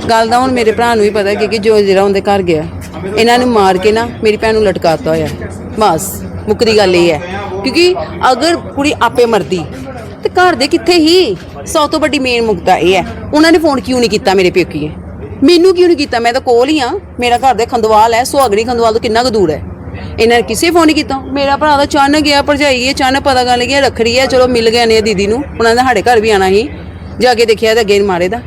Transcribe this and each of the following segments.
गल का हुण मेरे भरा नूं भी पता क्योंकि जो जिहड़ा उहदे घर गया इन्हां ने मार के ना मेरी भैन नूं लटकाता होया। बस मुक्कदी गल ये है क्योंकि अगर कुड़ी आपे मरदी तो घर दे कित्थे ही। सब तो वड्डी मेन मुद्दा ये है उन्होंने फोन क्यों नहीं किया मेरे प्योकिए, मैनू क्यों नहीं किया। मैं तो कोल ही हाँ, मेरा घर दे खंदवाल है, सुहागणी खंदवाल तो कितना दूर है। इन्हें किसी फोन नहीं किया। मेरा भरा तो अचानक गया, भरजाई गई अचानक पता कर लगे रखड़ी है, चलो मिल गए ने दीदी नूं, उन्होंने साढ़े घर भी आना ही। जाके देखिया तो अगे मारे दा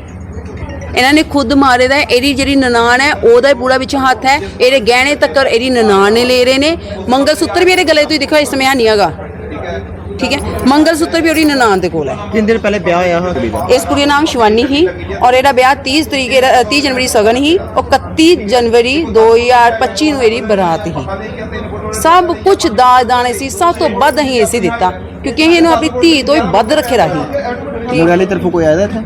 इन्होंने खुद मारे दा। एदी जिहड़ी ननान है ओहदा पूरा विच हथ है, एदे गहने तक्कर एदी ननान ने ले रहे ने। मंगलसूत्र भी एदे गले तो देखो इस समय है नहीं हैगा, ठीक है। मंगलसूत्र भी ओहदी ननान दे कोल है। कितने दिन पहले ब्याह होया कुड़ी दा? इस कुड़ी दा नाम शिवानी ही और एदा ब्याह 30 जनवरी सगन ही और 31 जनवरी 2025 नूं एदी बरात ही। सब कुछ दाज दाने सी, सब तो वध असीं इसे दिता क्योंकि असीं इहनूं अपनी धी तो ही वध रखे रही। मुंडे वाली तरफों कोई आया था?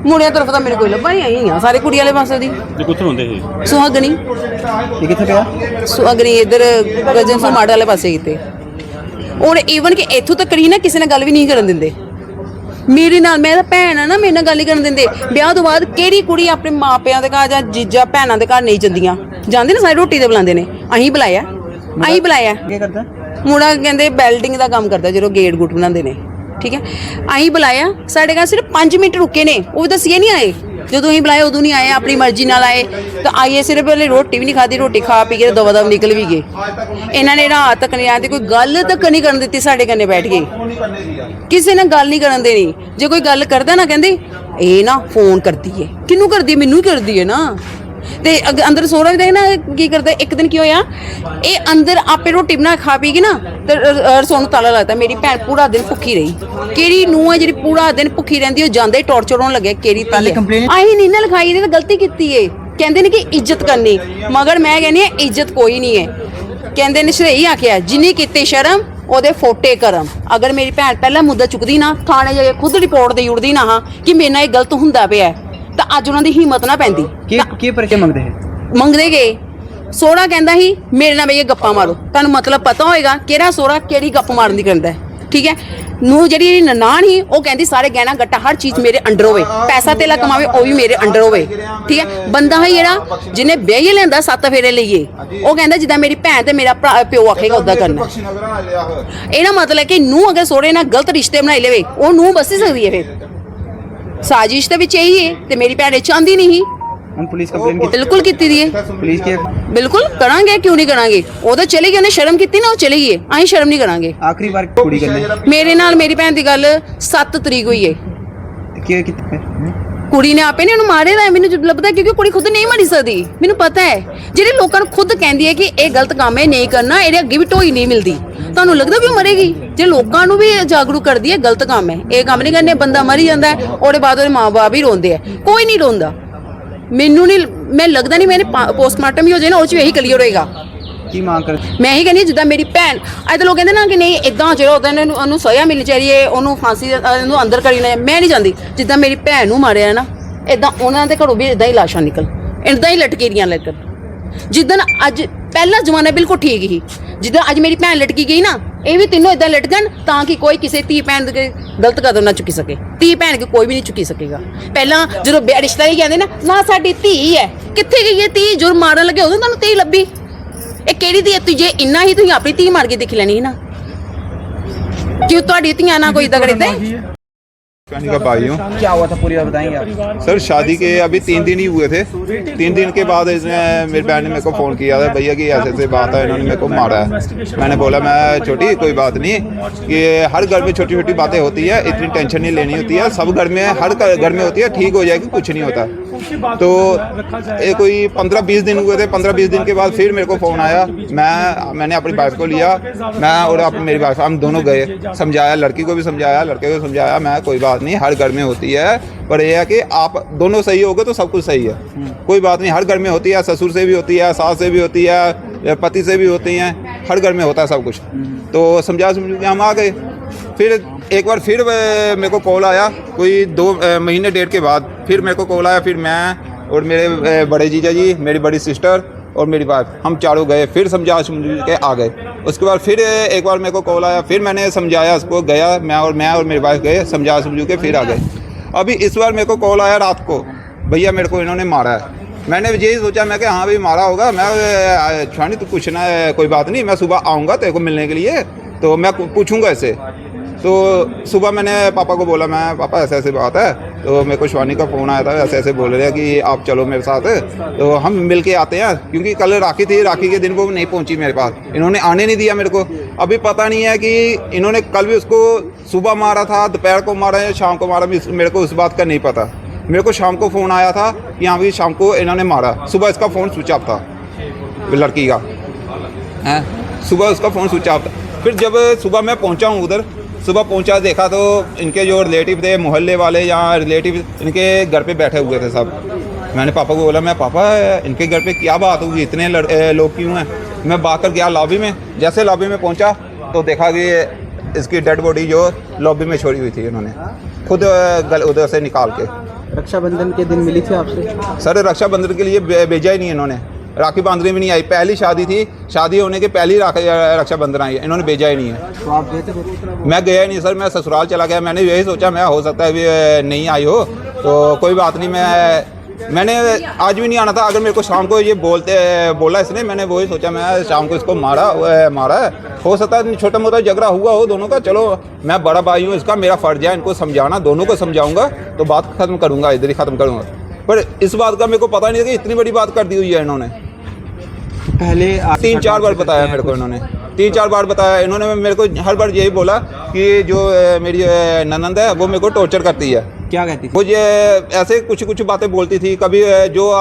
मुंडिया तरफ तो मेरे कोई लब्भा ही आई हाँ, सारे कुड़ी वाले पासे दी कित्थों होंदे हे? सुहागनी। ये कित्थे पिया? सुहागनी इधर गजन समाट वाले पासे किते। और ईवन कि इत्थों तक ही ना किसी ने गल भी नहीं करन दिंदे मेरे नाल। मैं भैन है ना, मेरे नाल गल नहीं करन दिंदे। ब्याह तो बाद केड़ी कुड़ी अपने माँ प्यां दे घर जां जीजा भैनां दे घर नहीं जंदियां, जांदे ना सारे रोटी ते बुलांदे ने। अहीं बुलाया, अहीं बुलाया। क्या करदा? मुड़ा कहंदे बेल्डिंग दा काम करदा, जो गेट गुट बनांदे ने, ठीक है। अहीं बुलाया, साढ़े घर सिर्फ 5 मिनट रुके ने, वो दसिए नहीं आए। जो अं बुलाया उदों नहीं आए, अपनी मर्जी नाल आए। तो आइए सिर्फ पहले रोटी भी नहीं खाधी, रोटी खा पी के दवा दव निकल भी गए। इन्होंने रात तक नहीं आती, कोई गल तक नहीं करन दित्ती। साढ़े कन्ने बैठ गए, किसी ने गल नहीं करन देनी। जो कोई गल करदा ना कहंदे ए ना फोन करदी है, किनू करदी है? मैनू करदी है ना। ते अंदर सोहरा भी देखना की करदा। एक दिन की होया, ये अंदर आपे रोटी बना खा पी के ना ते रसोई ताला लगता। मेरी भैन पूरा दिन भुखी रही। केड़ी नूंह है जिहड़ी पूरा दिन भुखी रहिंदी, ओह जांदे ही टॉर्चर होण लगे। केड़ी पहले कंप्लेन आई नहीं ना लिखाई, इहने गलती कीती है। कहंदे ने कि इज्जत करनी, मगर मैं कहनी है इज्जत कोई नहीं है। कहंदे ने शरई आखिया जिन्नी कीती शर्म ओहदे फोटे करम। अगर मेरी भैन पहला मुद्दा चुकदी ना, थाने जाके खुद रिपोर्ट दे उड़दी ना हाँ कि मेरे नाल गलत हुंदा पिया, तो अज उन्हां दी हिम्मत ना पैंदी। की परिचय मंगदे है? मंगदे गए। सोहरा कहंदा ही मेरे नाल भैया गप्पा मारो। तुहानूं मतलब पता होएगा किहड़ा सोहरा किहड़ी गप्प मारन दी करदा है, ठीक है। नूं जिहड़ी ननान ही ओह कहंदी सारे गहना गट्टा हर चीज़ मेरे अंडर होवे, पैसा तेला कमावे ओह भी मेरे अंडर होवे, ठीक है। बंदा है जेहड़ा जिन्हें ब्याही लिआंदा 7 फेरे लईए, ओह कहंदा जिद्दां मेरी भैन ते मेरा प्यो आखेगा उद्दां करना। इहदा मतलब है कि नूं अगर सोहरे नाल गलत रिश्ते बनाई लेवे ओह नूं बसी सकदी है। फिर साजिश तो विच यही है, ते मेरी भैन चाहती नहीं ही। हम पुलिस कंप्लेन की? बिल्कुल की दी है, पुलिस की बिल्कुल करांगे, क्यों नहीं करांगे। वो तो चले गए, उन्हें शर्म की ना, वो चले गए। अं शर्म नहीं करांगे। आखिरी बार कुड़ी करने मेरे नाल मेरी भैन की गल 7 तरीक हुई है। कुड़ी ने आपे ने मारे दा मैनूं लगदा क्योंकि कुड़ी खुद नहीं मरी सकदी। मैनूं पता है जिहड़े लोकां नूं खुद कहंदी है कि ये गलत काम है नहीं करना, ਇਹਦੇ ਅੱਗੇ भी ढोई नहीं मिलती। ਤੁਹਾਨੂੰ लगदा भी मरेगी? जे लोकां नूं भी जागरूक करदी है गलत काम है, ये काम नहीं करने, बंदा मरी जाता है। ਉਹਦੇ बाद ਉਹਦੇ माँ-बाप भी रोंदे है, कोई नहीं रोंदा। मैनूं नहीं, मैं लगदा नहीं मैंने पोस्टमार्टम भी हो जाए ना, ਉਹ 'ਚ ਇਹੀ क्लीयर होएगा। की मांग कर? मैं ही कहनी जिद्दां मेरी भैन अज तो लोग कहते ना कि नहीं इदां चलो ਉਹਨੂੰ सज़ा मिलनी चाहिए, ਉਹਨੂੰ फांसी ਉਹਨੂੰ अंदर करी ना। मैं नहीं चाहती जिद्दां मेरी भैन नूं मारिया ना इदां उन्हां दे घरों भी इदां ही लाशां निकल, इदां ही लटकेरियां लटकन। जिद्दन अज पहला जमाना बिल्कुल ठीक ही, जिद्दां अज मेरी भैन लटकी गई ना, ये भी तीनों इदां लटकन ताकि कोई किसी धी भैन के गलत कदम ना चुकी सके। धी भैन के कोई भी नहीं चुकी सकेगा। पहला जो रिश्ता ही कहते ना साडी धी है, कित्थे गई है धी? जो मारन लगे उदों तुहानूं धी लभी। ਇਹ ਕਿਹੜੀ ਦੀ ਹੈ? ਜੇ ਇੰਨਾ ਹੀ ਤੁਸੀਂ ਆਪਣੀ ਧੀ ਮਾਰ ਕੇ ਦੇਖ ਲੈਣੀ ਨਾ, ਕਿ ਤੁਹਾਡੀ ਧੀਆਂ ਨਾ ਕੋਈ ਇਦਾਂ करते का भाई हूँ। क्या हुआ था पूरी बात बताएंगे आप? सर शादी के अभी 3 दिन ही हुए थे। 3 दिन के बाद इसने मेरी बहन ने मेरे को फ़ोन किया था, भैया की ऐसे ऐसे बात है, इन्होंने मेरे को मारा है। मैंने बोला मैं छोटी कोई बात नहीं, कि हर घर में छोटी छोटी बातें होती है, इतनी टेंशन नहीं लेनी होती है। सब घर में, हर घर में होती है, ठीक हो जाएगी, कुछ नहीं होता। तो ये कोई 15-20 दिन हुए थे। 15-20 दिन के बाद फिर मेरे को फ़ोन आया। मैंने अपनी वाइफ को लिया, मैं और मेरी वाइफ हम दोनों गए, समझाया, लड़की को भी समझाया, लड़के को समझाया। मैं कोई बात नहीं, हर घर में होती है, पर यह है कि आप दोनों सही होगे तो सब कुछ सही है। कोई बात नहीं, हर घर में होती है, ससुर से भी होती है, सास से भी होती है, पति से भी होती हैं, हर घर में होता है सब कुछ। तो समझा के हम आ गए। फिर एक बार फिर मेरे को कॉल आया, कोई 2 महीने 1.5 के बाद फिर मेरे को कॉल आया। फिर मैं और मेरे बड़े जीजा जी, मेरी बड़ी सिस्टर और मेरी वाइफ, हम चारों गए, फिर समझा के आ गए। उसके बाद फिर एक बार मेरे को कॉल आया, फिर मैंने समझाया उसको, गया मैं और मेरी वाइफ गए, समझा के फिर आ गए। अभी इस बार मेरे को कॉल आया रात को भैया मेरे को इन्होंने मारा है। मैंने यही सोचा, मैं कि हाँ भाई मारा होगा, मैं छानी तो कुछ ना, कोई बात नहीं, मैं सुबह आऊँगा तेरे को मिलने के लिए, तो मैं पूछूंगा ऐसे। तो सुबह मैंने पापा को बोला, मैं पापा ऐसे ऐसे बात है, तो मेरे को शिवानी का फ़ोन आया था, ऐसे ऐसे बोल रहे हैं कि आप चलो मेरे साथ, तो हम मिल के आते हैं, क्योंकि कल राखी थी, राखी के दिन वो नहीं पहुंची मेरे पास, इन्होंने आने नहीं दिया मेरे को। अभी पता नहीं है कि इन्होंने कल भी उसको सुबह मारा था, दोपहर को मारा या शाम को मारा, मेरे को उस बात का नहीं पता। मेरे को शाम को फ़ोन आया था कि हाँ भाई शाम को इन्होंने मारा, सुबह इसका फ़ोन स्विच ऑफ था लड़की का, हैं, सुबह उसका फ़ोन स्विच ऑफ था। फिर जब सुबह मैं पहुंचा हूँ उधर, सुबह पहुंचा देखा तो इनके जो रिलेटिव थे, मोहल्ले वाले या रिलेटिव, इनके घर पे बैठे हुए थे सब। मैंने पापा को बोला, मैं पापा इनके घर पे क्या बात होगी, इतने लोग क्यों हैं। मैं बाहर कर गया लॉबी में, जैसे लॉबी में पहुंचा तो देखा कि इसकी डेड बॉडी जो लॉबी में छोड़ी हुई थी इन्होंने खुद उधर से निकाल के। रक्षाबंधन के दिन मिली थी आपसे? सर रक्षाबंधन के लिए भेजा ही नहीं इन्होंने, राखी बांधने भी नहीं आई, पहली शादी थी, शादी होने के पहली रक्षाबंधन आई, इन्होंने भेजा ही नहीं है। तो आप गए थे? मैं गया नहीं सर, मैं ससुराल चला गया। मैंने यही सोचा, मैं हो सकता है नहीं आई हो तो कोई बात नहीं, मैंने आज भी नहीं आना था। अगर मेरे को शाम को ये बोला इसने, मैंने वही सोचा, मैं शाम को इसको मारा है, हो सकता है छोटा मोटा झगड़ा हुआ हो दोनों का, चलो मैं बड़ा भाई हूँ इसका, मेरा फ़र्ज है इनको समझाना, दोनों को समझाऊंगा तो बात ख़त्म करूँगा, इधर ही ख़त्म करूँगा। पर इस बात का मेरे को पता नहीं था कि इतनी बड़ी बात कर दी हुई है इन्होंने। पहले 3-4 बार बताया मेरे को इन्होंने, 3-4 बार बताया इन्होंने मेरे को, हर बार यही बोला कि जो मेरी ननंद है वो मेरे को टॉर्चर करती है। क्या कहती थी? मुझे ऐसे कुछ बातें बोलती थी, कभी जो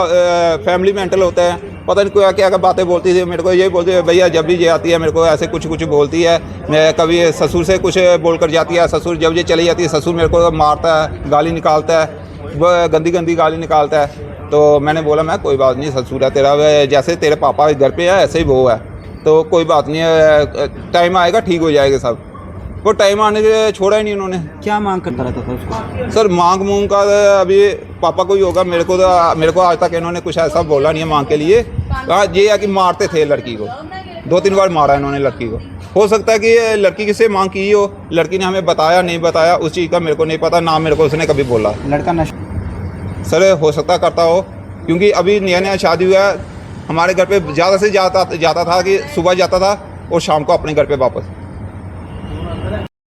फैमिली मेंटल होता है, पता नहीं क्या क्या बातें बोलती थी। मेरे को यही बोलती है, भैया जब भी ये आती है मेरे को ऐसे कुछ बोलती है। मैं कभी ससुर से कुछ बोल कर जाती है, ससुर जब ये चली जाती है ससुर मेरे को मारता है, गाली निकालता है, वह गंदी गाली निकालता है। तो मैंने बोला, मैं कोई बात नहीं, ससुर है तेरा, जैसे तेरे पापा घर पे है ऐसे ही वो है, तो कोई बात नहीं है, टाइम आएगा ठीक हो जाएगा सब। वो टाइम आने से छोड़ा ही नहीं उन्होंने। क्या मांग करता रहता था उसको? सर मांग मूंग का अभी पापा को ही होगा, मेरे को आज तक इन्होंने कुछ ऐसा बोला नहीं है मांग के लिए। ये है कि मारते थे लड़की को, 2-3 बार मारा इन्होंने लड़की को। हो सकता है कि लड़की किससे मांग की हो, लड़की ने हमें बताया नहीं बताया उस चीज़ का मेरे को नहीं पता, ना मेरे को उसने कभी बोला। लड़का नशा सर हो सकता करता हो, क्योंकि अभी नया शादी हुआ है, हमारे घर पे ज़्यादा से ज़्यादा जाता था कि सुबह जाता था और शाम को अपने घर पे वापस।